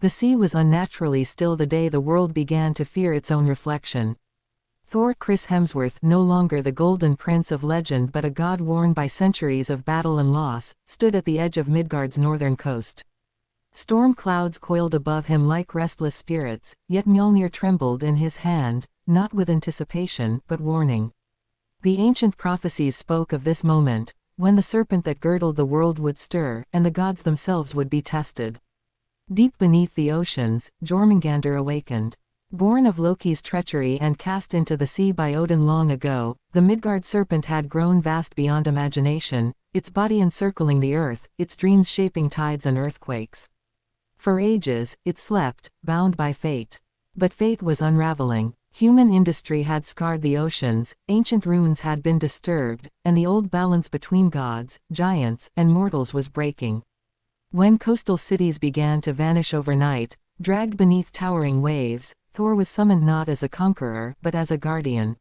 The sea was unnaturally still the day the world began to fear its own reflection. Thor Chris Hemsworth, no longer the golden prince of legend but a god worn by centuries of battle and loss, stood at the edge of Midgard's northern coast. Storm clouds coiled above him like restless spirits, yet Mjolnir trembled in his hand, not with anticipation, but warning. The ancient prophecies spoke of this moment, when the serpent that girdled the world would stir, and the gods themselves would be tested. Deep beneath the oceans, Jormungandr awakened. Born of Loki's treachery and cast into the sea by Odin long ago, the Midgard serpent had grown vast beyond imagination, its body encircling the earth, its dreams shaping tides and earthquakes. For ages, it slept, bound by fate. But fate was unraveling. Human industry had scarred the oceans, ancient runes had been disturbed, and the old balance between gods, giants, and mortals was breaking. When coastal cities began to vanish overnight, dragged beneath towering waves, Thor was summoned not as a conqueror, but as a guardian.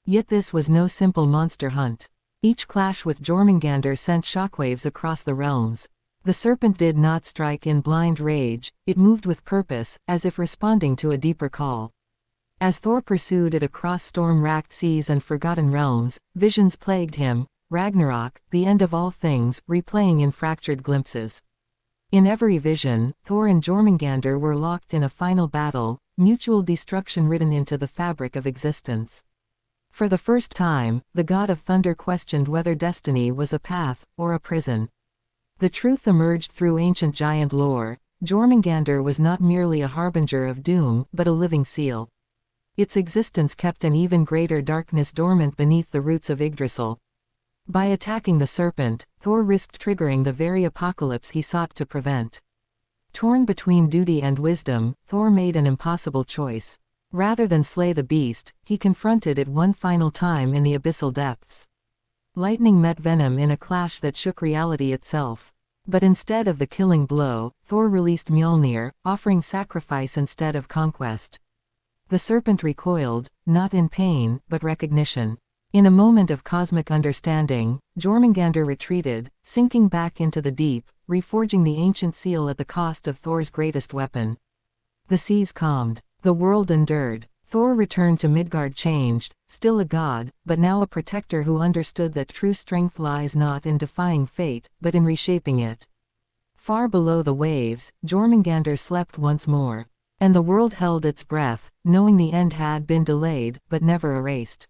Yet this was no simple monster hunt. Each clash with Jormungandr sent shockwaves across the realms. The serpent did not strike in blind rage, it moved with purpose, as if responding to a deeper call. As Thor pursued it across storm-racked seas and forgotten realms, visions plagued him, Ragnarok, the end of all things, replaying in fractured glimpses. In every vision, Thor and Jormungandr were locked in a final battle, mutual destruction written into the fabric of existence. For the first time, the god of thunder questioned whether destiny was a path, or a prison. The truth emerged through ancient giant lore. Jormungandr was not merely a harbinger of doom, but a living seal. Its existence kept an even greater darkness dormant beneath the roots of Yggdrasil. By attacking the serpent, Thor risked triggering the very apocalypse he sought to prevent. Torn between duty and wisdom, Thor made an impossible choice. Rather than slay the beast, he confronted it one final time in the abyssal depths. Lightning met venom in a clash that shook reality itself. But instead of the killing blow, Thor released Mjolnir, offering sacrifice instead of conquest. The serpent recoiled, not in pain, but recognition. In a moment of cosmic understanding, Jormungandr retreated, sinking back into the deep, reforging the ancient seal at the cost of Thor's greatest weapon. The seas calmed. The world endured. Thor returned to Midgard changed, still a god, but now a protector who understood that true strength lies not in defying fate, but in reshaping it. Far below the waves, Jormungandr slept once more. And the world held its breath, knowing the end had been delayed, but never erased.